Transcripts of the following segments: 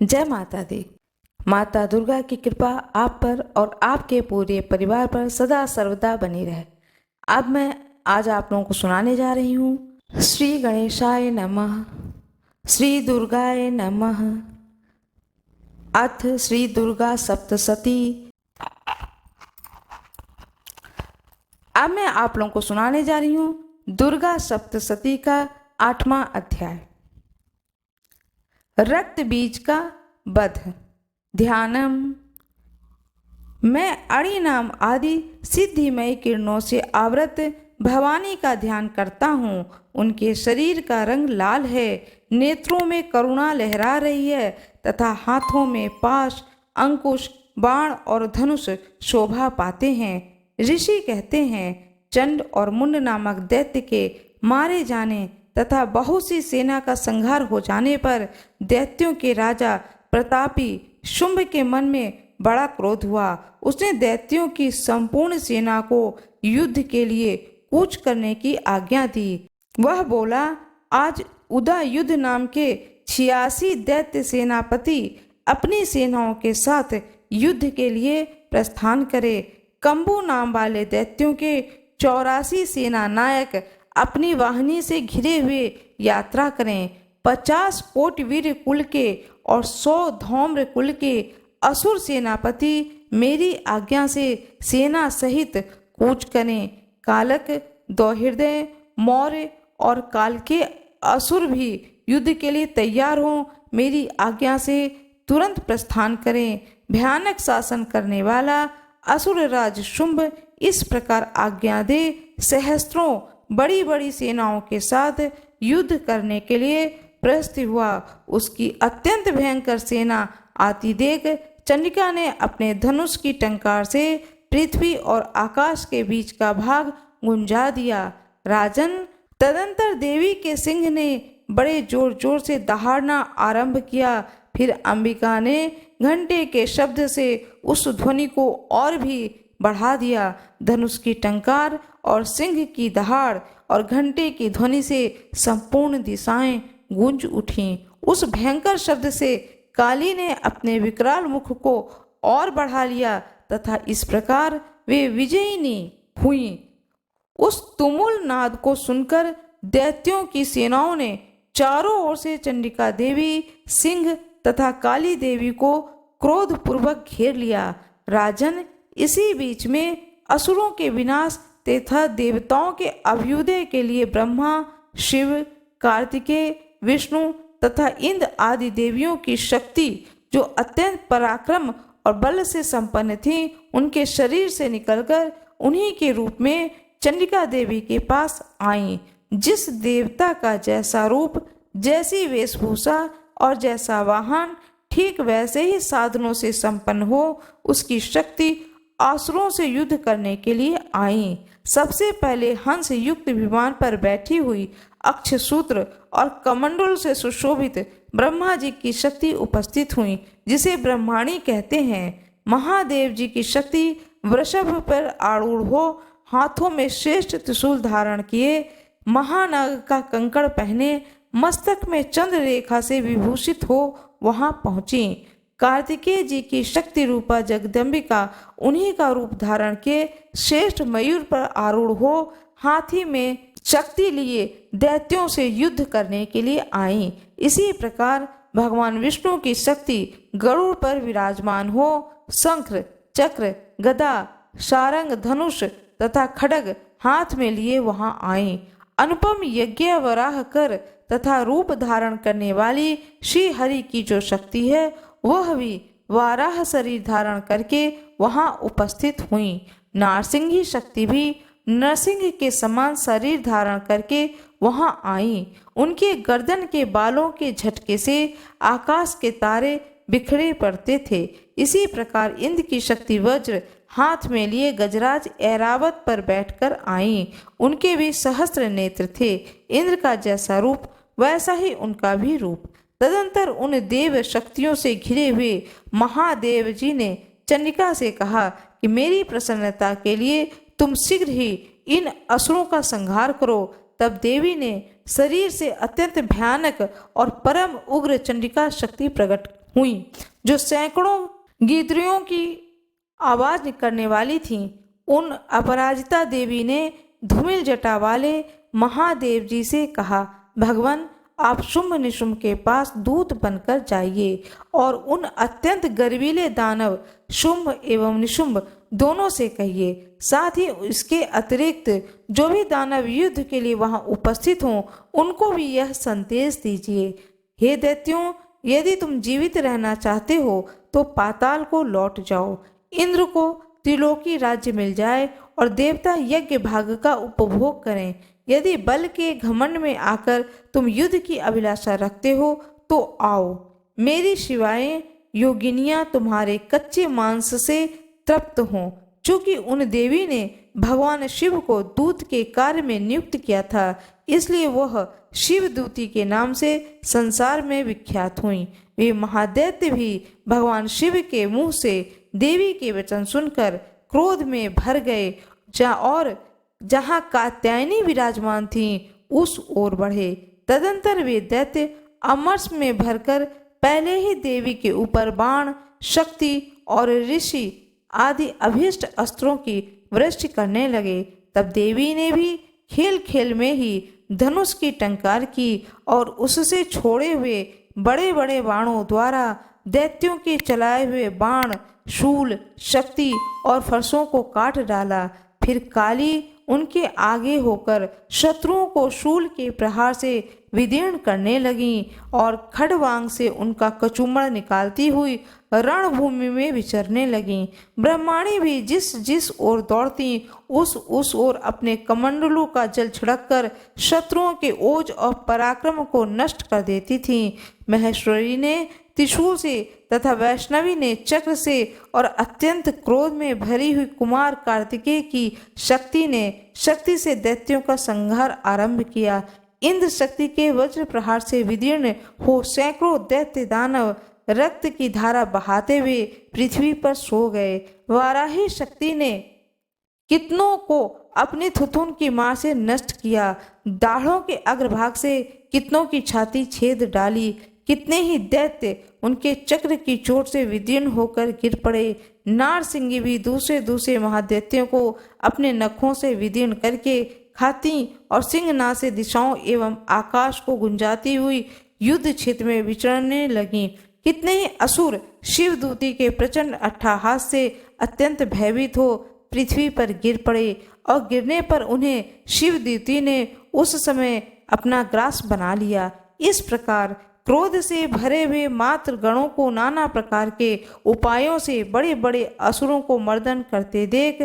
जय माता दी। माता दुर्गा की कृपा आप पर और आपके पूरे परिवार पर सदा सर्वदा बनी रहे। अब आज आप लोगों को सुनाने जा रही हूँ श्री गणेशाय नमः, श्री दुर्गाय नमः, अथ श्री दुर्गा सप्तशती। अब मैं आप लोगों को सुनाने जा रही हूँ दुर्गा सप्तशती का 8वां अध्याय, रक्त बीज का वध। ध्यानम। मैं अणि नाम आदि सिद्धिमय किरणों से आवृत भवानी का ध्यान करता हूँ। उनके शरीर का रंग लाल है, नेत्रों में करुणा लहरा रही है तथा हाथों में पाश, अंकुश, बाण और धनुष शोभा पाते हैं। ऋषि कहते हैं, चंड और मुंड नामक दैत्य के मारे जाने तथा बहुत सी सेना का संहार हो जाने पर दैत्यों के राजा प्रतापी शुंभ के मन में बड़ा क्रोध हुआ। उसने दैत्यों की संपूर्ण सेना को युद्ध के लिए कूच करने की आज्ञा दी। वह बोला, आज उदा युद्ध नाम के 86 दैत्य सेनापति अपनी सेनाओं के साथ युद्ध के लिए प्रस्थान करे। कंबू नाम वाले दैत्यों के 84 सेना नायक अपनी वाहिनी से घिरे हुए यात्रा करें। 50 कोटवीर कुल के और 100 धौम्र कुल के असुर सेनापति मेरी आज्ञा से सेना सहित कूच करें। कालक, दौहिर्दय, मौर्य और काल के असुर भी युद्ध के लिए तैयार हों। मेरी आज्ञा से तुरंत प्रस्थान करें। भयानक शासन करने वाला असुर राज शुंभ इस प्रकार आज्ञा दे सहस्त्रों बड़ी बड़ी सेनाओं के साथ युद्ध करने के लिए प्रस्थित हुआ। उसकी अत्यंत भयंकर सेना आती देख चंडिका ने अपने धनुष की टंकार से पृथ्वी और आकाश के बीच का भाग गुंजा दिया। राजन, तदंतर देवी के सिंह ने बड़े जोर जोर से दहाड़ना आरंभ किया। फिर अंबिका ने घंटे के शब्द से उस ध्वनि को और भी बढ़ा दिया। धनुष की टंकार और सिंह की दहाड़ और घंटे की ध्वनि से संपूर्ण दिशाएं गूंज उठीं। उस भयंकर शब्द से काली ने अपने विकराल मुख को और बढ़ा लिया तथा इस प्रकार वे विजयिनी हुईं। उस तुमुल नाद को सुनकर दैत्यों की सेनाओं ने चारों ओर से चंडिका देवी, सिंह तथा काली देवी को क्रोधपूर्वक घेर लिया। राजन, इसी बीच में असुरों के विनाश तथा देवताओं के अभ्युदय के लिए ब्रह्मा, शिव, कार्तिकेय, विष्णु तथा इंद्र आदि देवियों की शक्ति जो अत्यंत पराक्रम और बल से संपन्न थी, उनके शरीर से निकलकर उन्हीं के रूप में चंडिका देवी के पास आईं। जिस देवता का जैसा रूप, जैसी वेशभूषा और जैसा वाहन, ठीक वैसे ही साधनों से संपन्न हो, उसकी शक्ति असुरों से युद्ध करने के लिए आई। सबसे पहले हंस युक्त विमान पर बैठी हुई अक्षसूत्र और कमंडल से सुशोभित ब्रह्मा जी की शक्ति उपस्थित हुई, जिसे ब्रह्माणी कहते हैं। महादेव जी की शक्ति वृषभ पर आरूढ़ हो, हाथों में श्रेष्ठ त्रिशूल धारण किए, महानाग का कंकड़ पहने, मस्तक में चंद्र रेखा से विभूषित हो वहां पहुंची। कार्तिकेय जी की शक्ति रूपा जगदम्बिका उन्हीं का रूप धारण के श्रेष्ठ मयूर पर आरूढ़ हो, हाथी में शक्ति लिए दैत्यों से युद्ध करने के लिए आई। इसी प्रकार भगवान विष्णु की शक्ति गरुड़ पर विराजमान हो, शंख, चक्र, गदा, सारंग, धनुष तथा खड्ग हाथ में लिए वहां आई। अनुपम यज्ञ वराह कर तथा रूप धारण करने वाली श्री हरि की जो शक्ति है, वह भी वाराह शरीर धारण करके वहां उपस्थित हुई। नारसिंही शक्ति भी नरसिंह के समान शरीर धारण करके वहां आई। उनके गर्दन के बालों के झटके से आकाश के तारे बिखरे पड़ते थे। इसी प्रकार इंद्र की शक्ति वज्र हाथ में लिए गजराज ऐरावत पर बैठकर आई। उनके भी सहस्त्र नेत्र थे। इंद्र का जैसा रूप वैसा ही उनका भी रूप। तदंतर उन देव शक्तियों से घिरे हुए महादेव जी ने चंडिका से कहा कि मेरी प्रसन्नता के लिए तुम शीघ्र ही इन असुरों का संहार करो। तब देवी ने शरीर से अत्यंत भयानक और परम उग्र चंडिका शक्ति प्रकट हुई, जो सैकड़ों गीतड़ियों की आवाज करने वाली थीं। उन अपराजिता देवी ने धूमिल जटा वाले महादेव जी से कहा, भगवान, आप शुंभ निशुंभ के पास दूत बनकर जाइए और उन अत्यंत गर्वीले दानव शुंभ एवं निशुंभ दोनों से कहिए, साथ ही इसके अतिरिक्त जो भी दानव युद्ध के लिए वहां उपस्थित हों उनको भी यह संदेश दीजिए, हे दैत्यों, यदि तुम जीवित रहना चाहते हो तो पाताल को लौट जाओ। इंद्र को त्रिलोकी राज्य मिल जाए और देवता यज्ञ भाग का उपभोग करें। यदि बल के घमंड में आकर तुम युद्ध की अभिलाषा रखते हो तो आओ, मेरी शिवाएं योगिनियां तुम्हारे कच्चे मांस से तृप्त हों। चूंकि उन देवी ने भगवान शिव को दूत के कार्य में नियुक्त किया था, इसलिए वह शिवदूती के नाम से संसार में विख्यात हुई। वे महादैत्य भी भगवान शिव के मुंह से देवी के वचन सुनकर क्रोध में भर गए और जहाँ कात्यायनी विराजमान थीं उस ओर बढ़े। तदंतर वे दैत्य अमरस में भरकर पहले ही देवी के ऊपर बाण, शक्ति और ऋषि आदि अभीष्ट अस्त्रों की वृष्टि करने लगे। तब देवी ने भी खेल खेल में ही धनुष की टंकार की और उससे छोड़े हुए बड़े बड़े बाणों द्वारा दैत्यों के चलाए हुए बाण, शूल, शक्ति और फरसों को काट डाला। फिर काली उनके आगे होकर शत्रुओं को शूल के प्रहार से विदीर्ण करने लगीं और खड़वांग से उनका कचूमड़ निकालती हुई रणभूमि में विचरने लगीं। ब्रह्माणी भी जिस जिस ओर दौड़ती उस ओर अपने कमंडलों का जल छिड़ककर शत्रुओं के ओज और पराक्रम को नष्ट कर देती थीं। महेश्वरी ने त्रिशूल से तथा वैष्णवी ने चक्र से और अत्यंत क्रोध में भरी हुई कुमार कार्तिकेय की शक्ति से दैत्यों का संहार आरंभ किया। इंद्र शक्ति के वज्र प्रहार से विदीर्ण हो सैकड़ों दैत्य दानव रक्त की धारा बहाते हुए पृथ्वी पर सो गए। वाराही शक्ति ने कितनों को अपनी थुथुन की मार से नष्ट किया। दाढ़ों के अग्रभाग से कितनों की छाती छेद डाली। कितने ही दैत्य उनके चक्र की चोट से विदीर्ण होकर गिर पड़े। नारसिंगी भी दूसरे महादैत्यों को अपने नखों से विदीर्ण करके खाती और सिंहनाद से दिशाओं एवं आकाश को गुंजाती हुई युद्ध क्षेत्र में विचरने लगी। कितने ही असुर शिवदूती के प्रचंड अट्टहास से अत्यंत भयभीत हो पृथ्वी पर गिर पड़े और गिरने पर उन्हें शिवदूती ने उस समय अपना ग्रास बना लिया। इस प्रकार क्रोध से भरे हुए मात्र गणों को नाना प्रकार के उपायों से बड़े बड़े असुरों को मर्दन करते देख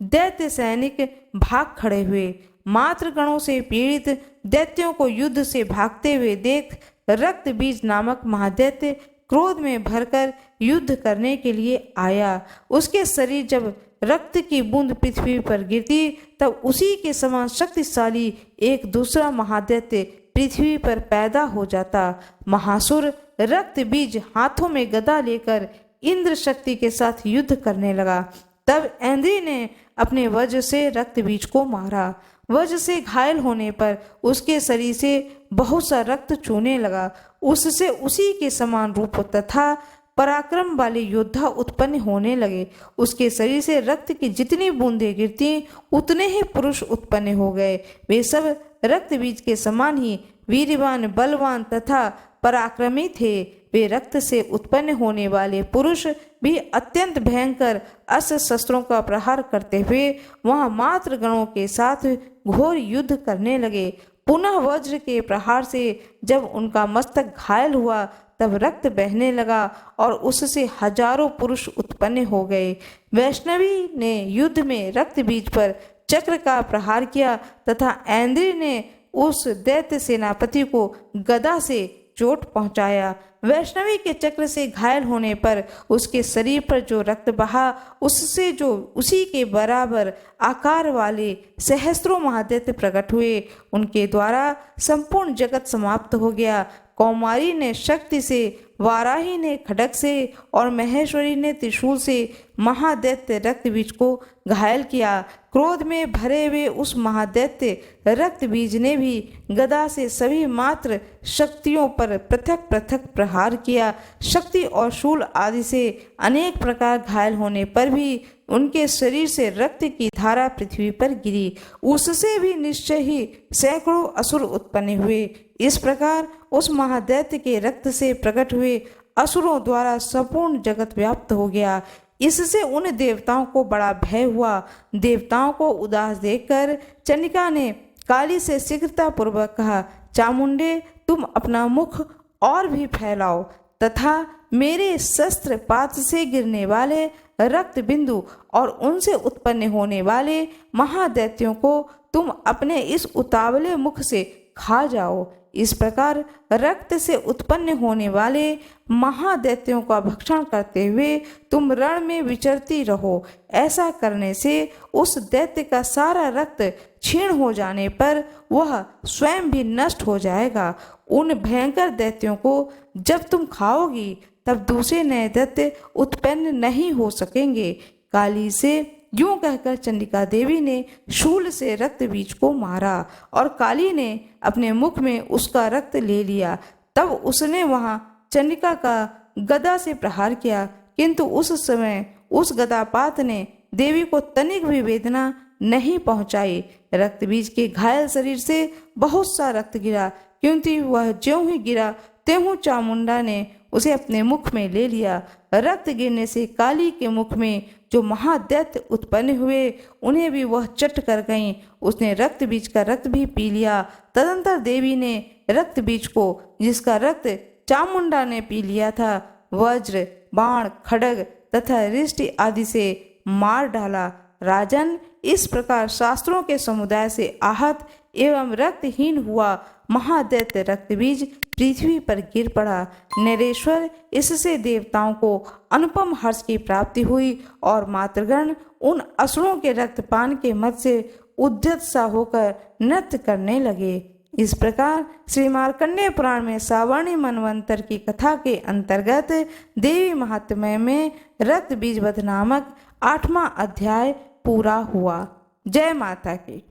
दैत्य सैनिक भाग खड़े हुए। मात्र गणों से पीड़ित दैत्यों को युद्ध से भागते हुए देख रक्त बीज नामक महादैत्य क्रोध में भरकर युद्ध करने के लिए आया। उसके शरीर जब रक्त की बूंद पृथ्वी पर गिरती तब उसी के समान शक्तिशाली एक दूसरा महादैत्य पृथ्वी पर पैदा हो जाता। महासुर रक्त बीज हाथों में गदा लेकर इंद्र शक्ति के साथ युद्ध करने लगा। तब ऐन्द्री ने अपने वज्र से रक्त बीज को मारा। वज्र से घायल होने पर उसके शरीर से बहुत सा रक्त चूने लगा। उससे उसी के समान रूप तथा पराक्रम वाले योद्धा उत्पन्न होने लगे। उसके शरीर से रक्त की जितनी बूंदें गिरती उतने ही पुरुष उत्पन्न हो गए। वे सब रक्त बीज के समान ही वीरवान, बलवान तथा पराक्रमी थे। वे रक्त से उत्पन्न होने वाले पुरुष भी अत्यंत भयंकर अस्त्र शस्त्रों का प्रहार करते हुए वहां मात्र गणों के साथ घोर युद्ध करने लगे। पुनः वज्र के प्रहार से जब उनका मस्तक घायल हुआ तब रक्त बहने लगा और उससे हजारों पुरुष उत्पन्न हो गए। वैष्णवी ने युद्ध में रक्त बीज पर चक्र का प्रहार किया तथा ऐन्द्री ने उस दैत्य सेनापति को गदा से चोट पहुंचाया। वैष्णवी के चक्र से घायल होने पर उसके शरीर पर जो रक्त बहा उससे जो उसी के बराबर आकार वाले सहस्त्रों महादैत्य प्रकट हुए, उनके द्वारा संपूर्ण जगत समाप्त हो गया। कौमारी ने शक्ति से, वाराही ने खड्ग से और महेश्वरी ने त्रिशूल से महादैत्य रक्त बीज को घायल किया। क्रोध में भरे हुए उस महादैत्य रक्त बीज ने भी गदा से सभी मात्र शक्तियों पर पृथक पृथक प्रहार किया। शक्ति और शूल आदि से अनेक प्रकार घायल होने पर भी उनके शरीर से रक्त की धारा पृथ्वी पर गिरी। उससे भी निश्चय ही सैकड़ों असुर उत्पन्न हुए। इस प्रकार उस महादैत्य के रक्त से प्रकट हुए असुरों द्वारा संपूर्ण जगत व्याप्त हो गया। इससे उन देवताओं को बड़ा भय हुआ। देवताओं को उदास देखकर चंडिका ने काली से शीघ्रता पूर्वक कहा, चामुंडे, तुम अपना मुख और भी फैलाओ तथा मेरे शस्त्र पात से गिरने वाले रक्त बिंदु और उनसे उत्पन्न होने वाले महादैत्यों को तुम अपने इस उतावले मुख से खा जाओ। इस प्रकार रक्त से उत्पन्न होने वाले महादैत्यों का भक्षण करते हुए तुम रण में विचरती रहो। ऐसा करने से उस दैत्य का सारा रक्त क्षीण हो जाने पर वह स्वयं भी नष्ट हो जाएगा। उन भयंकर दैत्यों को जब तुम खाओगी तब दूसरे नए दैत्य उत्पन्न नहीं हो सकेंगे। काली से यूं कहकर चंडिका देवी ने शूल से रक्त बीज को मारा और काली ने अपने मुख में उसका रक्त ले लिया। तब उसने वहां चंडिका का गदा से प्रहार किया, किंतु उस समय उस गदापात ने देवी को तनिक भी वेदना नहीं पहुंचाई। रक्त बीज के घायल शरीर से बहुत सा रक्त गिरा, क्योंकि वह ज्यों ही गिरा त्यों चामुंडा ने उसे अपने मुख में ले लिया। रक्त गिरने से काली के मुख में जो महादैत्य उत्पन्न हुए उन्हें भी वह चट कर गईं। उसने रक्त बीज का रक्त भी पी लिया। तदंतर देवी ने रक्त बीज को, जिसका रक्त चामुंडा ने पी लिया था, वज्र, बाण, खड्ग तथा रिष्टि आदि से मार डाला। राजन, इस प्रकार शास्त्रों के समुदाय से आहत एवं रक्तहीन हुआ महादैत्य रक्त बीज पृथ्वी पर गिर पड़ा। नरेश्वर, इससे देवताओं को अनुपम हर्ष की प्राप्ति हुई और मातृगण उन असुरों के रक्तपान के मत से उद्यत सा होकर नृत्य करने लगे। इस प्रकार श्री मार्कंडेय पुराण में सावर्णी मनवंतर की कथा के अंतर्गत देवी महात्म्य में रक्त बीज वध नामक 8वां अध्याय पूरा हुआ। जय माता की।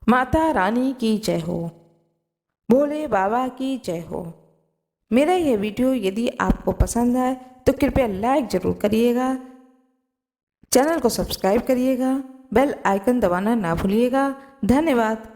माता रानी की जय हो। भोले बाबा की जय हो। मेरा यह वीडियो यदि आपको पसंद आए तो कृपया लाइक जरूर करिएगा, चैनल को सब्सक्राइब करिएगा, बेल आइकन दबाना ना भूलिएगा। धन्यवाद।